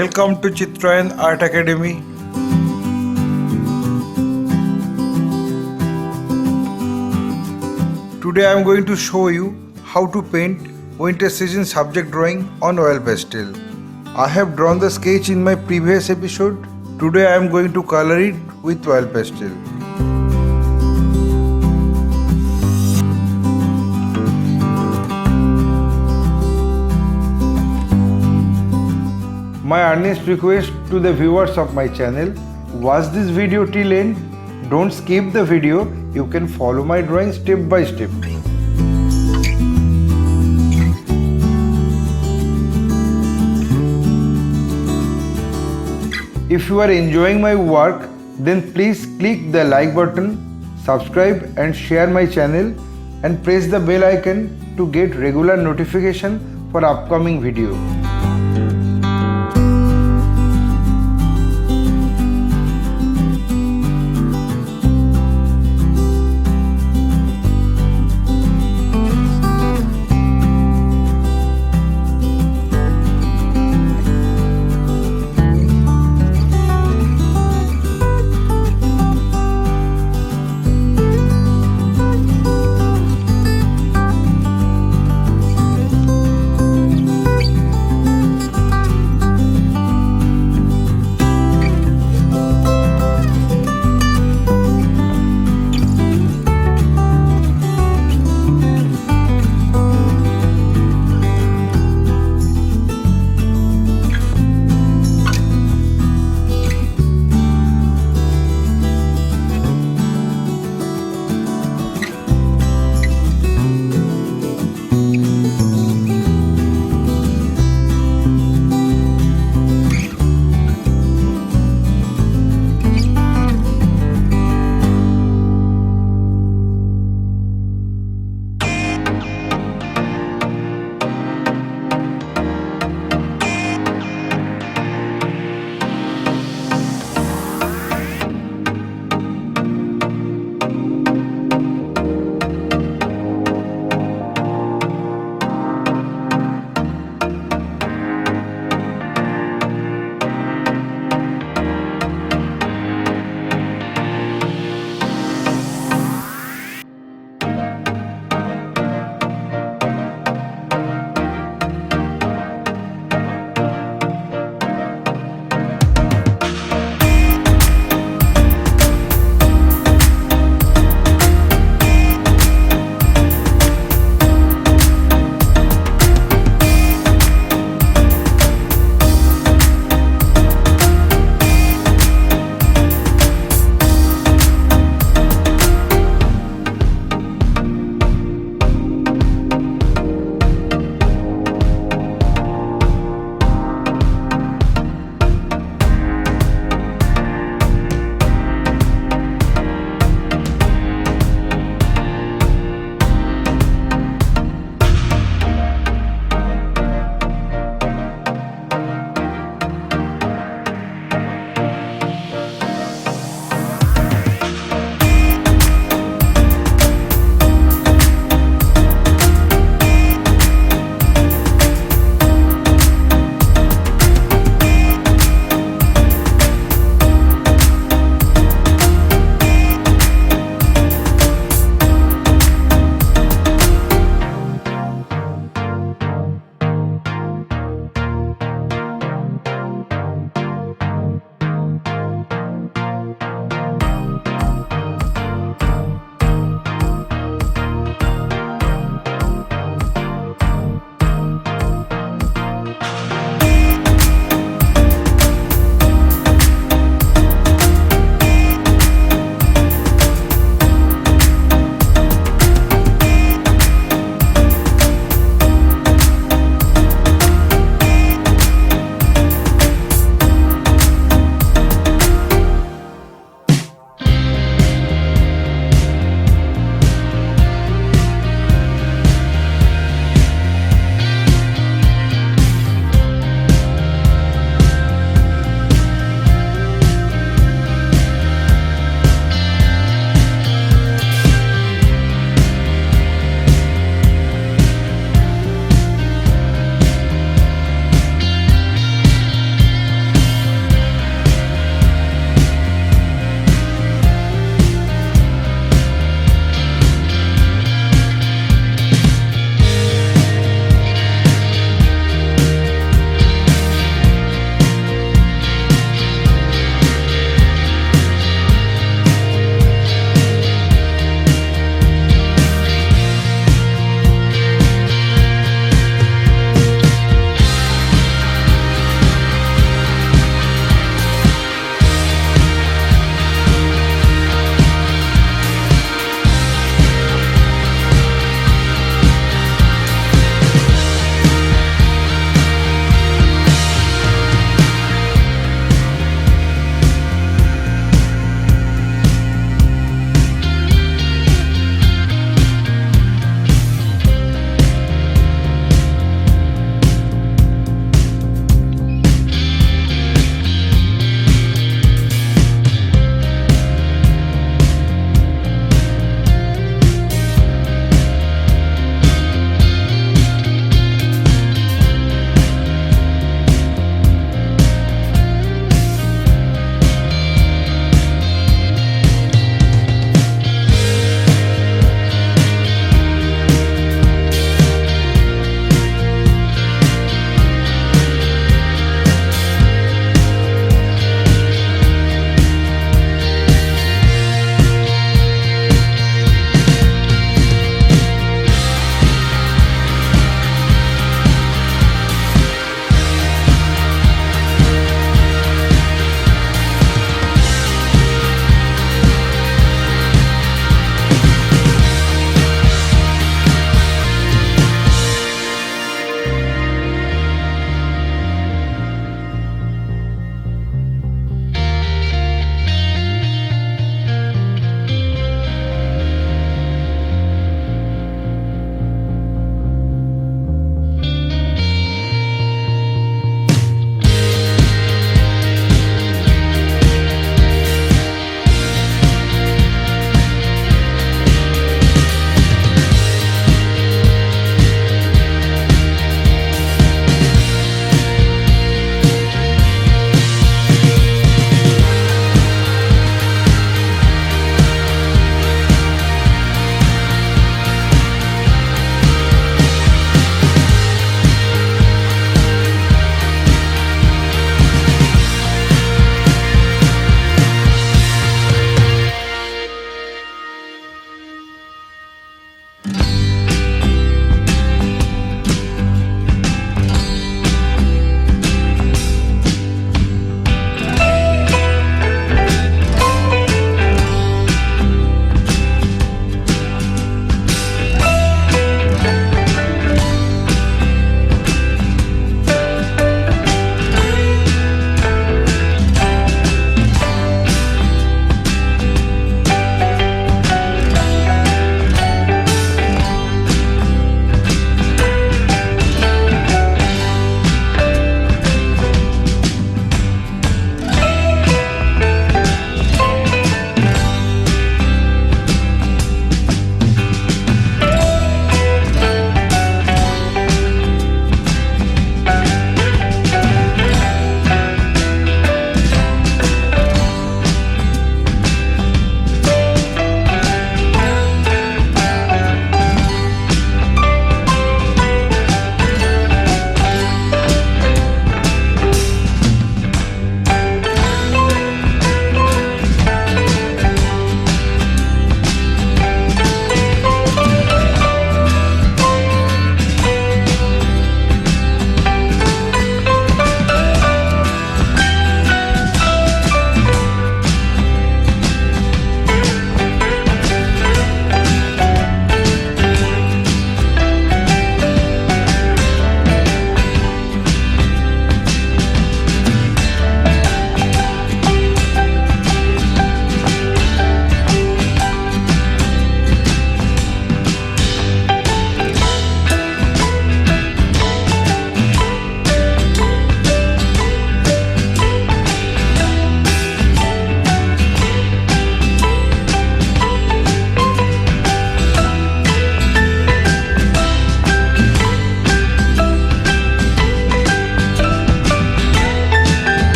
Welcome to Chitrayan Art Academy. Today I am going to show you how to paint winter season subject drawing on oil pastel. I have drawn the sketch in my previous episode. Today I am going to color it with oil pastel. My earnest request to the viewers of my channel, watch this video till end. Don't skip the video. You can follow my drawing step by step. If you are enjoying my work, then please click the like button, subscribe and share my channel and press the bell icon to get regular notification for upcoming video.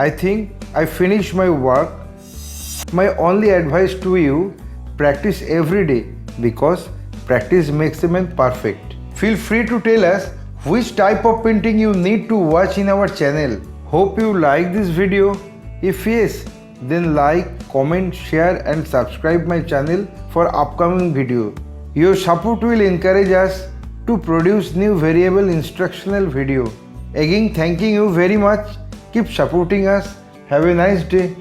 I think I finished my work. My only advice to you, practice every day because practice makes a man perfect. Feel free to tell us which type of painting you need to watch in our channel. Hope you like this video. If yes, then like, comment, share and subscribe my channel for upcoming video. Your support will encourage us to produce new variable instructional video. Again, thanking you very much. Keep supporting us. Have a nice day.